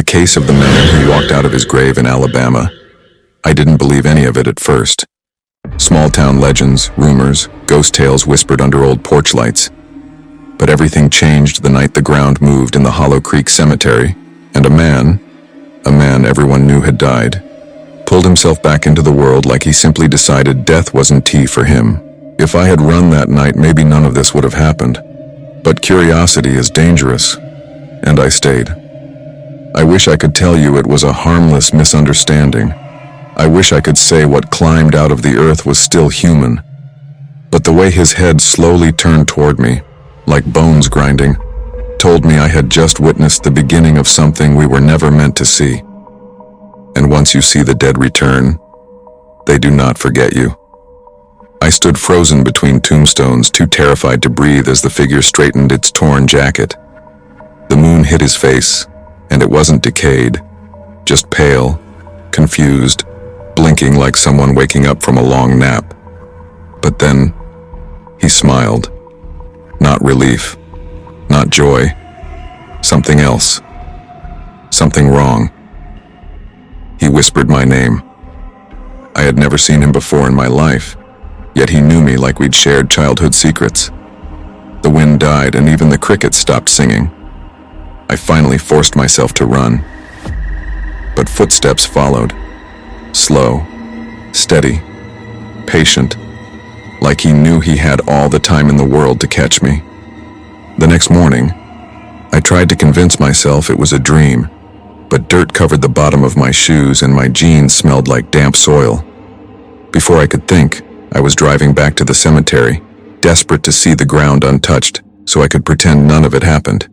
The case of the man who walked out of his grave in Alabama. I didn't believe any of it at first. Small-town legends, rumors, ghost tales whispered under old porch lights. But everything changed the night the ground moved in the Hollow Creek Cemetery, and a man everyone knew had died, pulled himself back into the world like he simply decided death wasn't tea for him. If I had run that night, maybe none of this would have happened. But curiosity is dangerous, and I stayed. I wish I could tell you it was a harmless misunderstanding. I wish I could say what climbed out of the earth was still human. But the way his head slowly turned toward me, like bones grinding, told me I had just witnessed the beginning of something we were never meant to see. And once you see the dead return, they do not forget you. I stood frozen between tombstones, too terrified to breathe as the figure straightened its torn jacket. The moon hit his face, and it wasn't decayed, just pale, confused, blinking like someone waking up from a long nap. But then, he smiled. Not relief, not joy, something else, something wrong. He whispered my name. I had never seen him before in my life, yet he knew me like we'd shared childhood secrets. The wind died and even the crickets stopped singing. I finally forced myself to run. But footsteps followed, slow, steady, patient, like he knew he had all the time in the world to catch me. The next morning, I tried to convince myself it was a dream, but dirt covered the bottom of my shoes and my jeans smelled like damp soil. Before I could think, I was driving back to the cemetery, desperate to see the ground untouched so I could pretend none of it happened.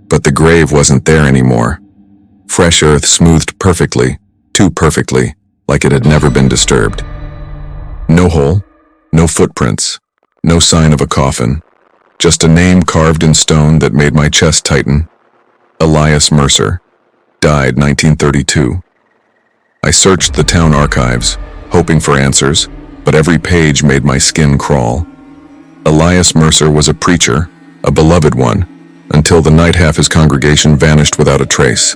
But the grave wasn't there anymore. Fresh earth smoothed perfectly, too perfectly, like it had never been disturbed. No hole, no footprints, no sign of a coffin, just a name carved in stone that made my chest tighten. Elias Mercer, died 1932. I searched the town archives, hoping for answers, but every page made my skin crawl. Elias Mercer was a preacher, a beloved one, until the night half his congregation vanished without a trace.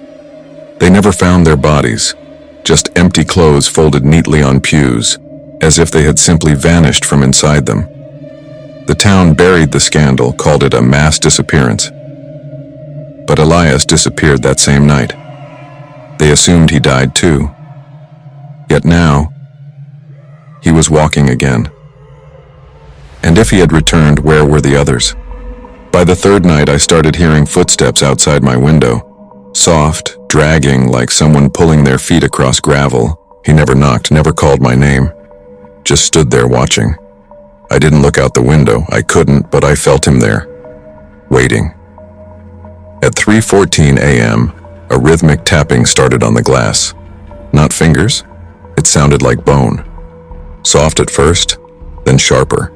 They never found their bodies, just empty clothes folded neatly on pews, as if they had simply vanished from inside them. The town buried the scandal, called it a mass disappearance. But Elias disappeared that same night. They assumed he died too. Yet now, he was walking again. And if he had returned, where were the others? By the third night, I started hearing footsteps outside my window, soft, dragging like someone pulling their feet across gravel. He never knocked, never called my name, just stood there watching. I didn't look out the window, I couldn't, but I felt him there, waiting. At 3:14 a.m., a rhythmic tapping started on the glass. Not fingers, it sounded like bone. Soft at first, then sharper.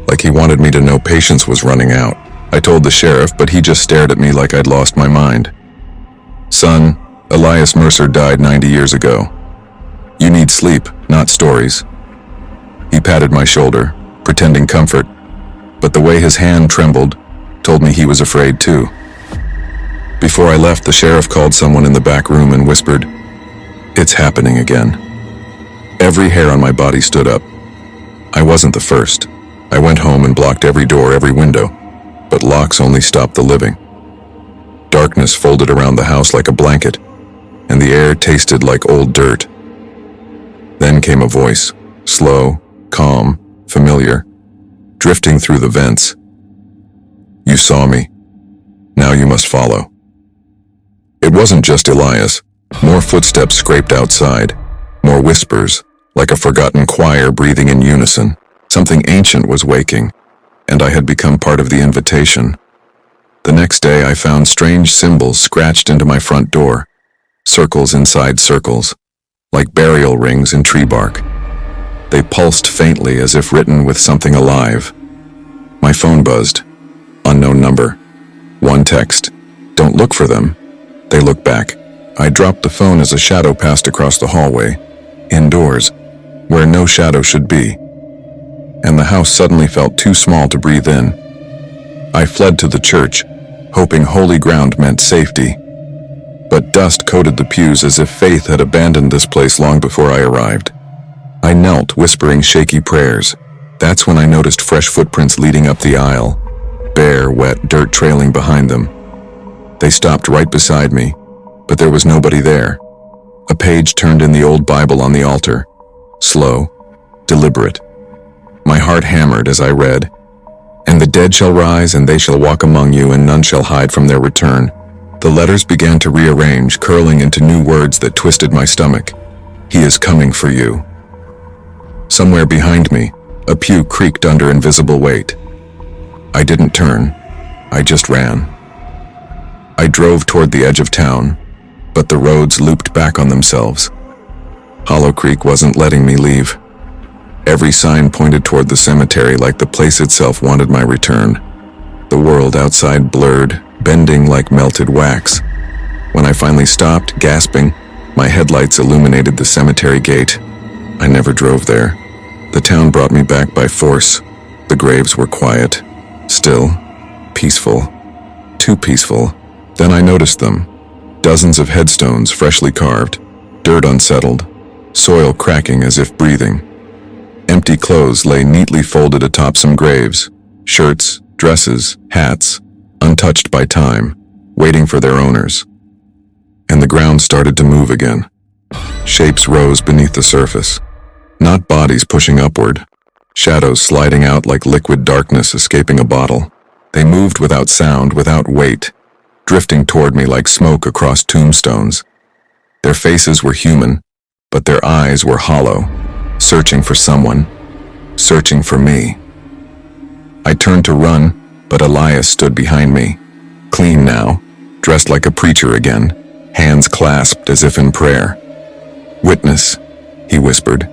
Like he wanted me to know patience was running out. I told the sheriff, but he just stared at me like I'd lost my mind. Son, Elias Mercer died 90 years ago. You need sleep, not stories. He patted my shoulder, pretending comfort, but the way his hand trembled told me he was afraid too. Before I left, the sheriff called someone in the back room and whispered, "It's happening again." Every hair on my body stood up. I wasn't the first. I went home and blocked every door, every window, but locks only stopped the living. Darkness folded around the house like a blanket, and the air tasted like old dirt. Then came a voice, slow, calm, familiar, drifting through the vents. "You saw me. Now you must follow." It wasn't just Elias. More footsteps scraped outside, more whispers, like a forgotten choir breathing in unison. Something ancient was waking, and I had become part of the invitation. The next day I found strange symbols scratched into my front door, circles inside circles, like burial rings in tree bark. They pulsed faintly as if written with something alive. My phone buzzed. Unknown number. One text. Don't look for them. They look back. I dropped the phone as a shadow passed across the hallway, indoors, where no shadow should be. And the house suddenly felt too small to breathe in. I fled to the church, hoping holy ground meant safety. But Dust coated the pews as if faith had abandoned this place long before I arrived. I knelt, whispering shaky prayers. That's when I noticed fresh footprints leading up the aisle, bare, wet dirt trailing behind them. They stopped right beside me, but there was nobody there. A page turned in the old Bible on the altar, slow, deliberate. My heart hammered as I read, "And the dead shall rise, and they shall walk among you, and none shall hide from their return." The letters began to rearrange, curling into new words that twisted my stomach. "He is coming for you." Somewhere behind me, a pew creaked under invisible weight. I didn't turn. I just ran. I drove toward the edge of town, but the roads looped back on themselves. Hollow Creek wasn't letting me leave. Every sign pointed toward the cemetery, like the place itself wanted my return. The world outside blurred, bending like melted wax. When I finally stopped, gasping, my headlights illuminated the cemetery gate. I never drove there. The town brought me back by force. The graves were quiet, still, peaceful, too peaceful. Then I noticed them. Dozens of headstones freshly carved, dirt unsettled, soil cracking as if breathing. Empty clothes lay neatly folded atop some graves, shirts, dresses, hats, untouched by time, waiting for their owners. And the ground started to move again. Shapes rose beneath the surface. Not bodies pushing upward, shadows sliding out like liquid darkness escaping a bottle. They moved without sound, without weight, drifting toward me like smoke across tombstones. Their faces were human, but their eyes were hollow, searching for someone, searching for me. I turned to run, but Elias stood behind me, clean now, dressed like a preacher again, hands clasped as if in prayer. "Witness," he whispered.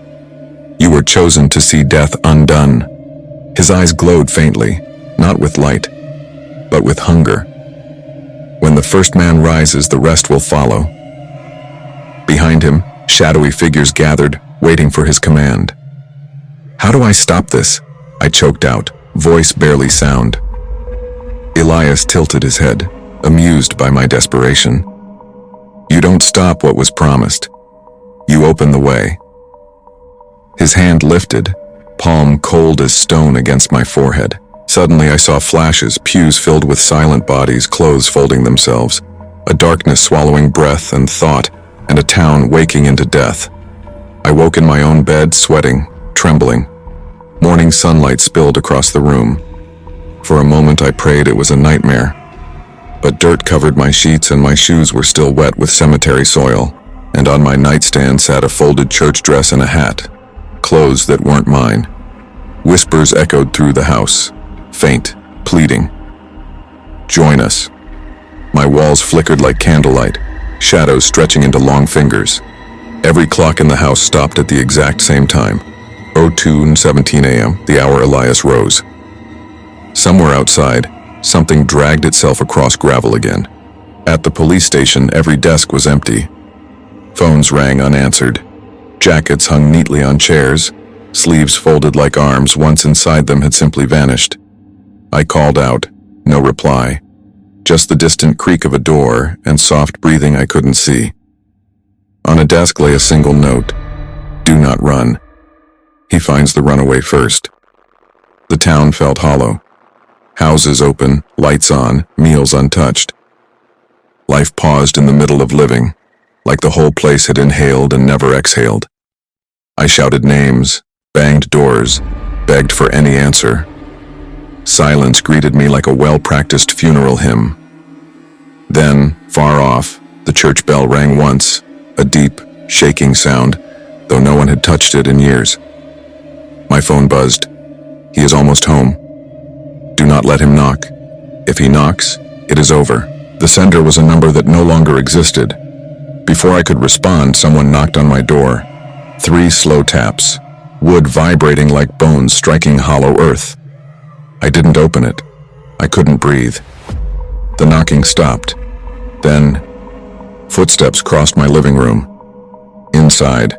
"You were chosen to see death undone." His eyes glowed faintly, not with light, but with hunger. "When the first man rises, the rest will follow." Behind him, shadowy figures gathered, waiting for his command. "How do I stop this?" I choked out, voice barely sound. Elias tilted his head, amused by my desperation. "You don't stop what was promised. You open the way." His hand lifted, palm cold as stone against my forehead. Suddenly I saw flashes, pews filled with silent bodies, clothes folding themselves, a darkness swallowing breath and thought, and a town waking into death. I woke in my own bed, sweating, trembling. Morning sunlight spilled across the room. For a moment I prayed it was a nightmare. But dirt covered my sheets and my shoes were still wet with cemetery soil, and on my nightstand sat a folded church dress and a hat, clothes that weren't mine. Whispers echoed through the house, faint, pleading. "Join us." My walls flickered like candlelight, shadows stretching into long fingers. Every clock in the house stopped at the exact same time, 02:17 a.m., the hour Elias rose. Somewhere outside, something dragged itself across gravel again. At the police station, every desk was empty. Phones rang unanswered. Jackets hung neatly on chairs, sleeves folded like arms once inside them had simply vanished. I called out, no reply. Just the distant creak of a door and soft breathing I couldn't see. On a desk lay a single note, "Do not run. He finds the runaway first." The town felt hollow. Houses open, lights on, meals untouched. Life paused in the middle of living, like the whole place had inhaled and never exhaled. I shouted names, banged doors, begged for any answer. Silence greeted me like a well-practiced funeral hymn. Then, far off, the church bell rang once, a deep, shaking sound, though no one had touched it in years. My phone buzzed. He is almost home. Do not let him knock. If he knocks, it is over. The sender was a number that no longer existed. Before I could respond, someone knocked on my door. 3 slow taps, wood vibrating like bones striking hollow earth. I didn't open it. I couldn't breathe. The knocking stopped. Then, footsteps crossed my living room. Inside.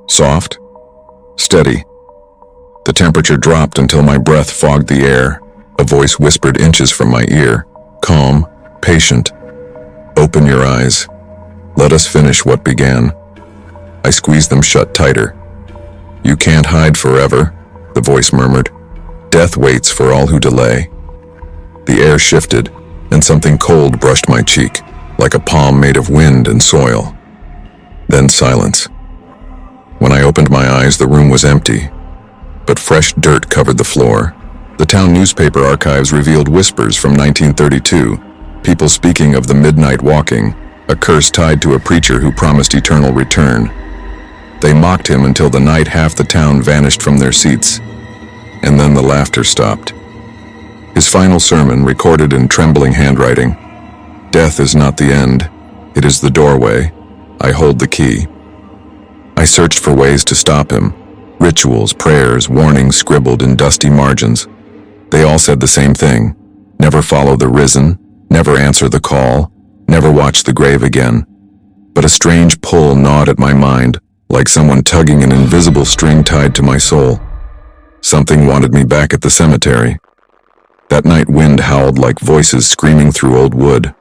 Soft, steady. The temperature dropped until my breath fogged the air. A voice whispered inches from my ear. Calm, patient. Open your eyes. Let us finish what began. I squeezed them shut tighter. You can't hide forever, the voice murmured. Death waits for all who delay. The air shifted, and something cold brushed my cheek, like a palm made of wind and soil. Then silence. When I opened my eyes, the room was empty, but fresh dirt covered the floor. The town newspaper archives revealed whispers from 1932, people speaking of the midnight walking, a curse tied to a preacher who promised eternal return. They mocked him until the night half the town vanished from their seats, and then the laughter stopped. His final sermon, recorded in trembling handwriting: "Death is not the end, it is the doorway. I hold the key." I searched for ways to stop him. Rituals, prayers, warnings scribbled in dusty margins. They all said the same thing: never follow the risen, never answer the call, never watch the grave again. But a strange pull gnawed at my mind, like someone tugging an invisible string tied to my soul. Something wanted me back at the cemetery. That night wind howled like voices screaming through old wood.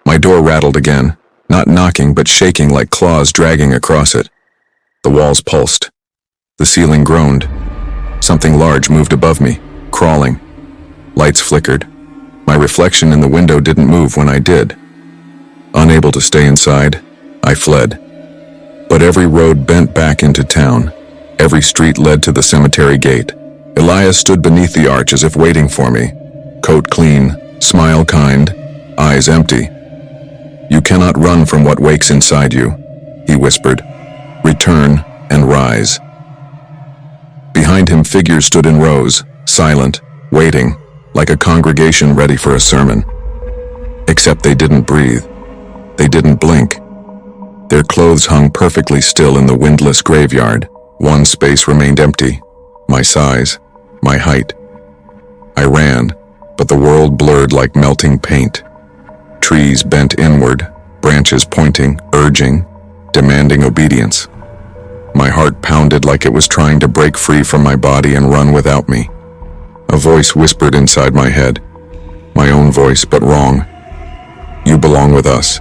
My door rattled again, not knocking but shaking like claws dragging across it. The walls pulsed. The ceiling groaned. Something large moved above me, crawling. Lights flickered. My reflection in the window didn't move when I did. Unable to stay inside, I fled. But every road bent back into town. Every street led to the cemetery gate. Elias stood beneath the arch as if waiting for me. Coat clean, smile kind, eyes empty. "You cannot run from what wakes inside you," he whispered. "Return and rise." Behind him, figures stood in rows, silent, waiting, like a congregation ready for a sermon. Except they didn't breathe. They didn't blink. Their clothes hung perfectly still in the windless graveyard. One space remained empty. My size, my height. I ran, but the world blurred like melting paint. Trees bent inward, branches pointing, urging, demanding obedience. My heart pounded like it was trying to break free from my body and run without me. A voice whispered inside my head. My own voice, but wrong. "You belong with us."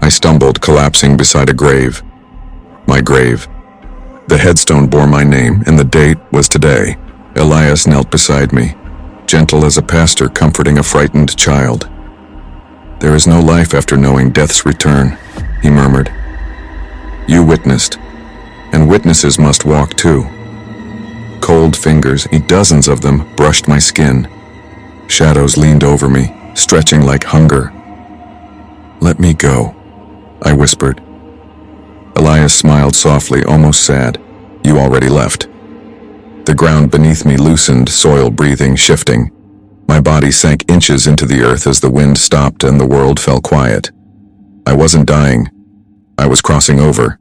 I stumbled, collapsing beside a grave. My grave. The headstone bore my name, and the date was today. Elias knelt beside me, gentle as a pastor comforting a frightened child. "There is no life after knowing death's return," he murmured. "You witnessed, and witnesses must walk too." Cold fingers, dozens of them, brushed my skin. Shadows leaned over me, stretching like hunger. "Let me go," I whispered. Elias smiled softly, almost sad. "You already left." The ground beneath me loosened, soil breathing, shifting. My body sank inches into the earth as the wind stopped and the world fell quiet. I wasn't dying. I was crossing over.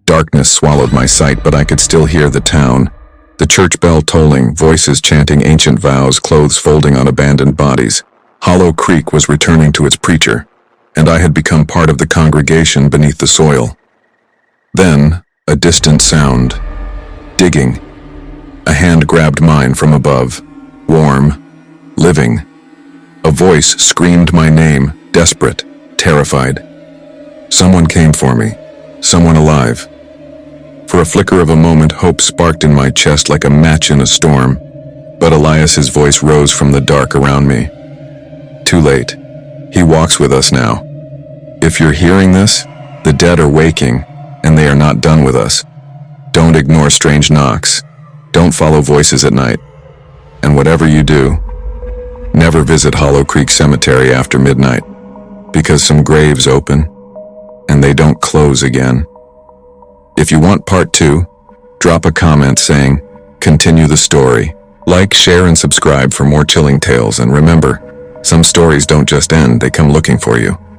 Darkness swallowed my sight, but I could still hear the town. The church bell tolling, voices chanting ancient vows, clothes folding on abandoned bodies. Hollow Creek was returning to its preacher, and I had become part of the congregation beneath the soil. Then, a distant sound. Digging. A hand grabbed mine from above. Warm. Living. A voice screamed my name, desperate, terrified. Someone came for me. Someone alive. For a flicker of a moment, hope sparked in my chest like a match in a storm. But Elias's voice rose from the dark around me. "Too late. He walks with us now. If you're hearing this, the dead are waking, and they are not done with us. Don't ignore strange knocks. Don't follow voices at night. And whatever you do, never visit Hollow Creek Cemetery after midnight, because some graves open, and they don't close again." If you want part 2, drop a comment saying, "Continue the story." Like, share, and subscribe for more chilling tales, and remember, some stories don't just end, they come looking for you.